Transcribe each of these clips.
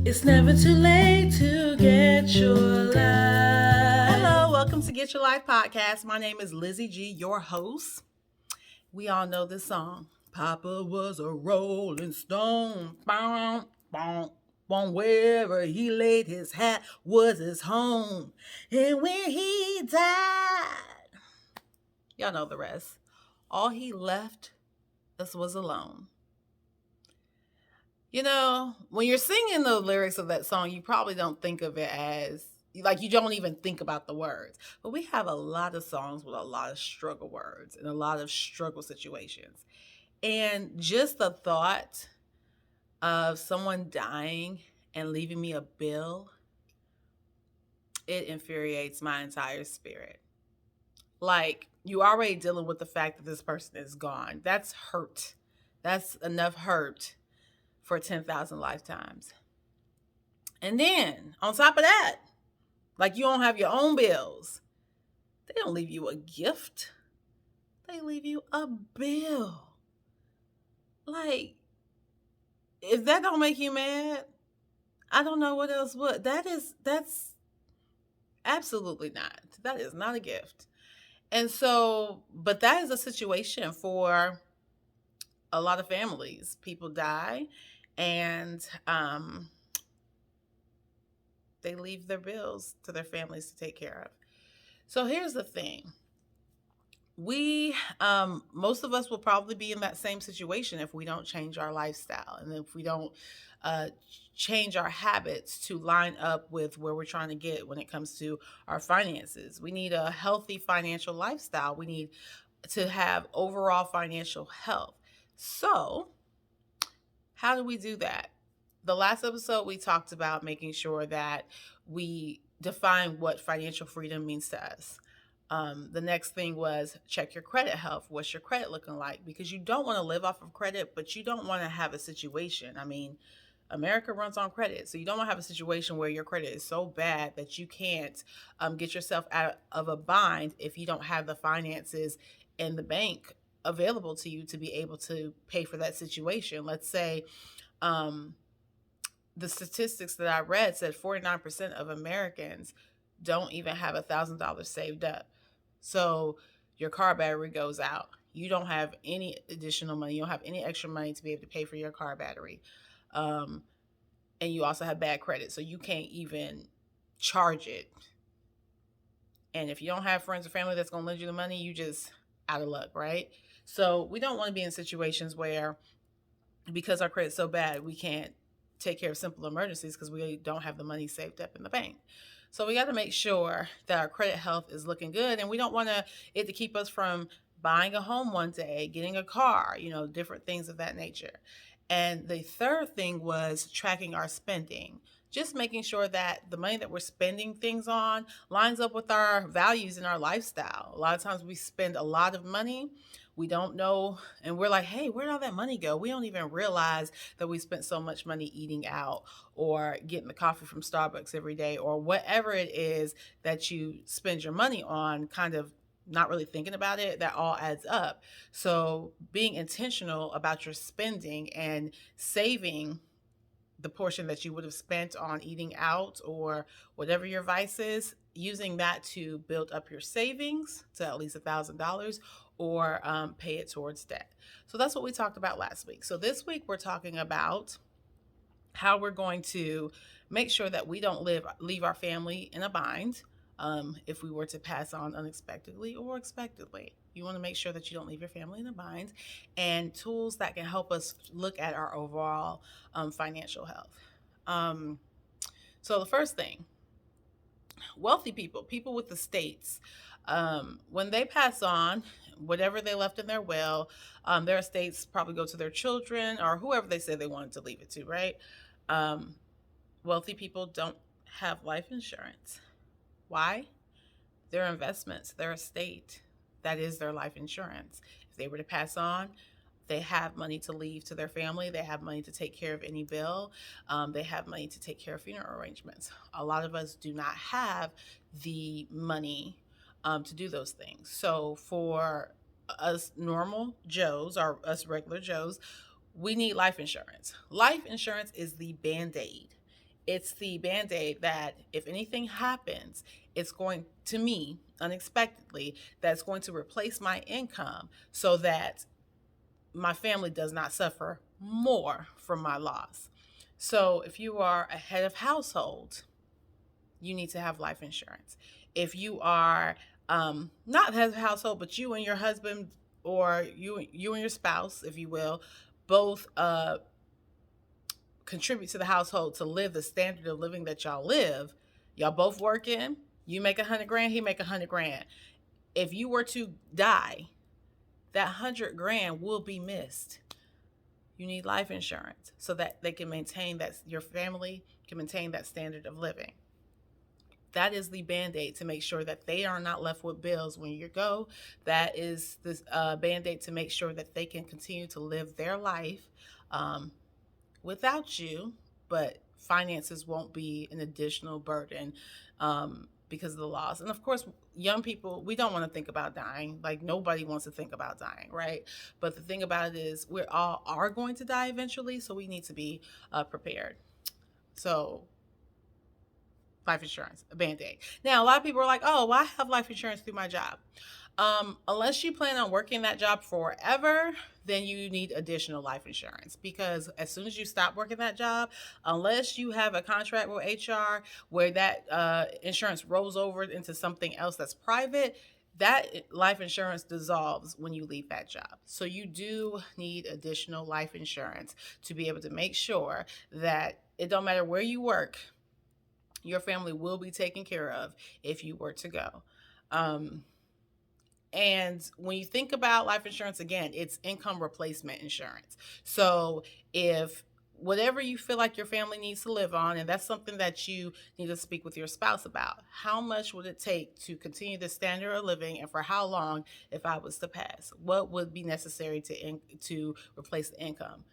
It's never too late to get your life. Hello, welcome to Get Your Life Podcast. My name is Lizzie G, your host. We all know this song. Papa was a rolling stone. Boom, boom, boom. Wherever he laid his hat was his home. And when he died, y'all know the rest. All he left us was alone. You know, when you're singing the lyrics of that song, you probably don't think of it as like you don't even think about the words. But we have a lot of songs with a lot of struggle words and a lot of struggle situations. And just the thought of someone dying and leaving me a bill, it infuriates my entire spirit. Like, you already dealing with the fact that this person is gone. That's hurt. That's enough hurt for 10,000 lifetimes. And then on top of that, like you don't have your own bills. They don't leave you a gift. They leave you a bill. Like, if that don't make you mad, I don't know what else would. That's absolutely not. That is not a gift. And so, but that is a situation for a lot of families. People die and they leave their bills to their families to take care of. So here's the thing. We most of us will probably be in that same situation if we don't change our lifestyle and if we don't uh, change our habits to line up with where we're trying to get when it comes to our finances. We need a healthy financial lifestyle. We need to have overall financial health. So how do we do that? The last episode, we talked about making sure that we define what financial freedom means to us. The next thing was check your credit health. What's your credit looking like? Because you don't want to live off of credit, but you don't want to have a situation. I mean, America runs on credit. So you don't want to have a situation where your credit is so bad that you can't get yourself out of a bind if you don't have the finances in the bank available to you to be able to pay for that situation. Let's say um, the statistics that I read said 49% of Americans don't even have $1,000 saved up. So your car battery goes out. You don't have any additional money. You don't have any extra money to be able to pay for your car battery. Um, and you also have bad credit. So you can't even charge it. And if you don't have friends or family that's going to lend you the money, you just out of luck, right? So we don't want to be in situations where because our credit's so bad, we can't take care of simple emergencies because we don't have the money saved up in the bank. So we got to make sure that our credit health is looking good, and we don't want it to keep us from buying a home one day, getting a car, different things of that nature. And the third thing was tracking our spending. Just making sure that the money that we're spending things on lines up with our values and our lifestyle. A lot of times we spend a lot of money, we don't know, and we're like, hey, where'd all that money go? We don't even realize that we spent so much money eating out or getting the coffee from Starbucks every day or whatever it is that you spend your money on, kind of not really thinking about it. That all adds up. So being intentional about your spending and saving the portion that you would have spent on eating out or whatever your vice is, using that to build up your savings to at least $1,000 or pay it towards debt. So that's what we talked about last week. So this week we're talking about how we're going to make sure that we don't leave our family in a bind if we were to pass on unexpectedly or expectedly. You want to make sure that you don't leave your family in a bind, and tools that can help us look at our overall financial health. Um, so the first thing, wealthy people with estates, when they pass on, whatever they left in their will, their estates probably go to their children or whoever they say they wanted to leave it to, right? Um, Wealthy people don't have life insurance. Why? Their investments, their estate, that is their life insurance. If they were to pass on, they have money to leave to their family. They have money to take care of any bill. They have money to take care of funeral arrangements. A lot of us do not have the money to do those things. So for us normal Joes or us regular Joes, we need life insurance. Life insurance is the band-aid. It's the band-aid that if anything happens, it's going to me unexpectedly, that's going to replace my income so that my family does not suffer more from my loss. So if you are a head of household, you need to have life insurance. If you are not head of household, but you and your husband, or you and your spouse, if you will, both contribute to the household to live the standard of living that y'all live. Y'all both working. You make 100 grand. He make 100 grand. If you were to die, that 100 grand will be missed. You need life insurance so that they can maintain that, your family can maintain that standard of living. That is the band-aid to make sure that they are not left with bills when you go. That is the band-aid to make sure that they can continue to live their life without you, but finances won't be an additional burden because of the loss. And of course, young people, we don't want to think about dying. Like, nobody wants to think about dying, right? But the thing about it is, we all are going to die eventually, so we need to be prepared. So, life insurance, a band-aid. Now, a lot of people are like, oh, well, I have life insurance through my job. Unless you plan on working that job forever, then you need additional life insurance, because as soon as you stop working that job, unless you have a contract with HR where that insurance rolls over into something else that's private, that life insurance dissolves when you leave that job. So you do need additional life insurance to be able to make sure that it don't matter where you work, your family will be taken care of if you were to go. And when you think about life insurance, again, it's income replacement insurance. So if whatever you feel like your family needs to live on, and that's something that you need to speak with your spouse about, how much would it take to continue the standard of living, and for how long if I was to pass? What would be necessary to replace the income?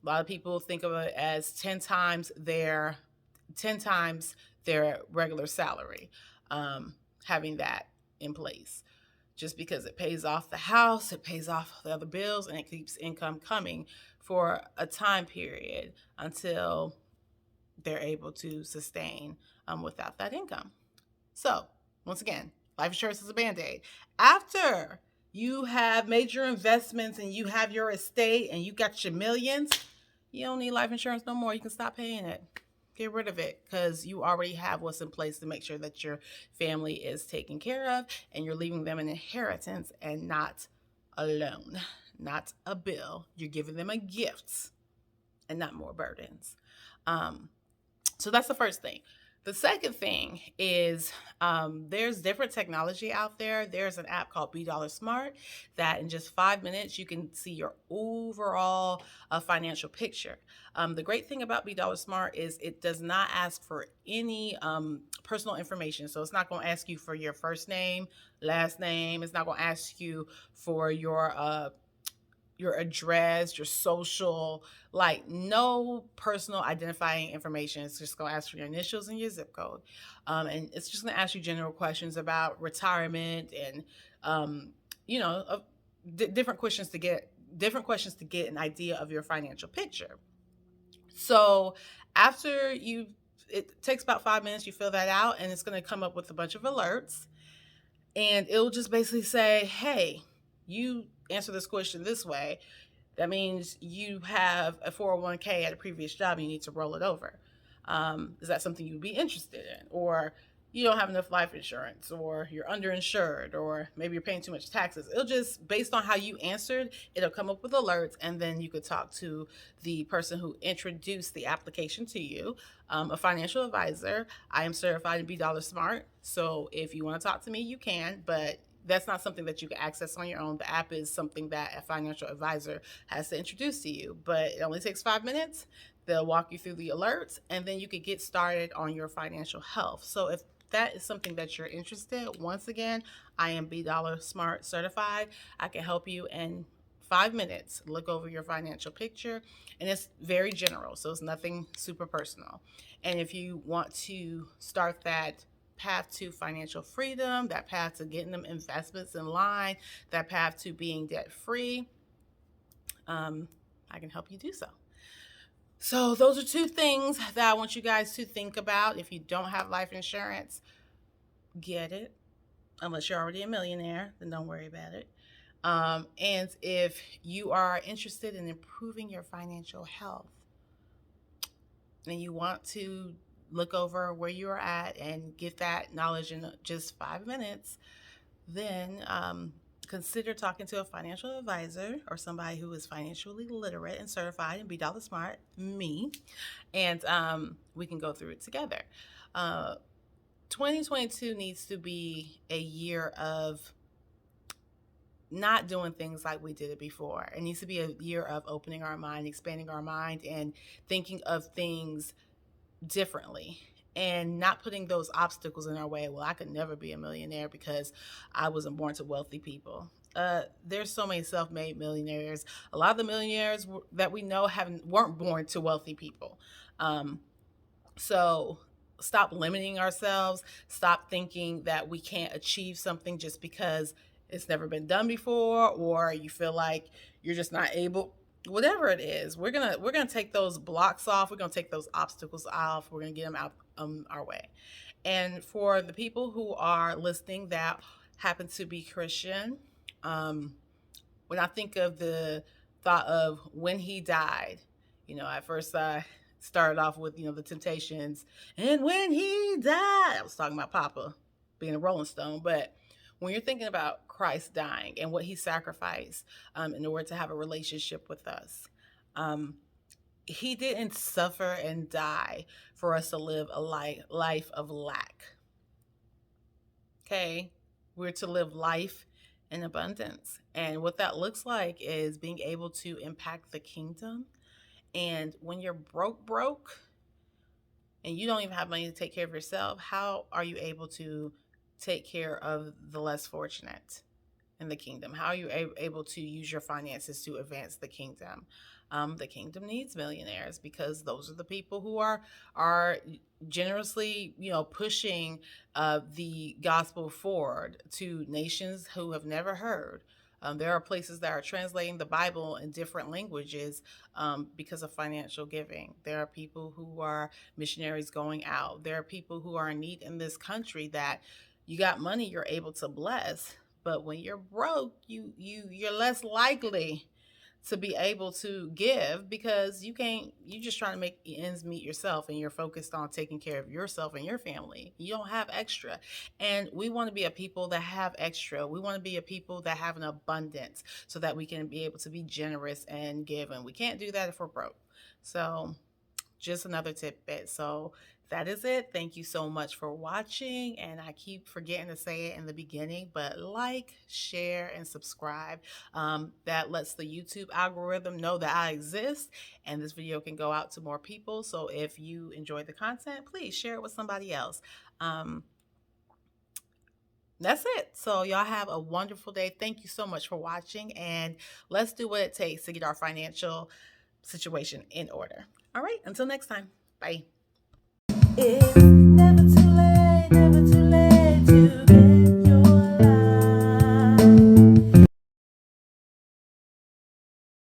A lot of people think of it as 10 times their regular salary, having that in place, just because it pays off the house, it pays off the other bills, and it keeps income coming for a time period until they're able to sustain without that income. So, once again, life insurance is a band-aid. After you have made your investments and you have your estate and you got your millions, you don't need life insurance no more. You can stop paying it. Get rid of it, because you already have what's in place to make sure that your family is taken care of, and you're leaving them an inheritance and not a loan, not a bill. You're giving them a gift and not more burdens. So that's the first thing. The second thing is there's different technology out there. There's an app called bdollar Smart that in just 5 minutes you can see your overall financial picture. The great thing about bdollar Smart is it does not ask for any personal information. So it's not going to ask you for your first name, last name. It's not going to ask you for your address, your social, like no personal identifying information. It's just going to ask for your initials and your zip code. And it's just going to ask you general questions about retirement and, different questions to get an idea of your financial picture. So after it takes about 5 minutes, you fill that out, and it's going to come up with a bunch of alerts, and it'll just basically say, hey, you answer this question this way. That means you have a 401k at a previous job and you need to roll it over. Is that something you'd be interested in? Or you don't have enough life insurance, or you're underinsured, or maybe you're paying too much taxes. It'll just, based on how you answered, it'll come up with alerts, and then you could talk to the person who introduced the application to you, a financial advisor. I am certified in bdollar Smart, so if you want to talk to me, you can, but that's not something that you can access on your own. The app is something that a financial advisor has to introduce to you, but it only takes 5 minutes. They'll walk you through the alerts, and then you could get started on your financial health. So if that is something that you're interested, once again, I am bdollar Smart certified. I can help you in 5 minutes look over your financial picture, and it's very general, so it's nothing super personal. And if you want to start that path to financial freedom, that path to getting them investments in line, that path to being debt free, I can help you do so. So, those are two things that I want you guys to think about. If you don't have life insurance, get it. Unless you're already a millionaire, then don't worry about it. And if you are interested in improving your financial health and you want to look over where you are at and get that knowledge in just 5 minutes, then consider talking to a financial advisor or somebody who is financially literate and certified and bdollar smart, me, and we can go through it together. Uh, 2022 needs to be a year of not doing things like we did it before. It needs to be a year of opening our mind, expanding our mind, and thinking of things differently and not putting those obstacles in our way. Well, I could never be a millionaire because I wasn't born to wealthy people. There's so many self-made millionaires. A lot of the millionaires that we know haven't weren't born to wealthy people. Um, so stop limiting ourselves. Stop thinking that we can't achieve something just because it's never been done before, or you feel like you're just not able. Whatever it is, we're gonna take those blocks off. We're gonna take those obstacles off. We're gonna get them out our way. And for the people who are listening that happen to be Christian, um, when I think of the thought of when he died, at first I started off with, the Temptations, and when he died, I was talking about Papa being a Rolling Stone, but when you're thinking about Christ dying and what he sacrificed in order to have a relationship with us, um, he didn't suffer and die for us to live a life of lack. Okay. We're to live life in abundance. And what that looks like is being able to impact the kingdom. And when you're broke, and you don't even have money to take care of yourself, how are you able to take care of the less fortunate in the kingdom? How are you able to use your finances to advance the kingdom? The kingdom needs millionaires because those are the people who are generously, pushing the gospel forward to nations who have never heard. There are places that are translating the Bible in different languages because of financial giving. There are people who are missionaries going out. There are people who are in need in this country that you got money you're able to bless, but when you're broke, you're less likely to be able to give because you're just trying to make ends meet yourself and you're focused on taking care of yourself and your family. You don't have extra. And we want to be a people that have extra. We want to be a people that have an abundance so that we can be able to be generous and give. And we can't do that if we're broke. So just another tidbit. So that is it. Thank you so much for watching. And I keep forgetting to say it in the beginning, but like, share, and subscribe. That lets the YouTube algorithm know that I exist and this video can go out to more people. So if you enjoy the content, please share it with somebody else. That's it. So y'all have a wonderful day. Thank you so much for watching, and let's do what it takes to get our financial situation in order. All right, until next time. Bye. It's never too late.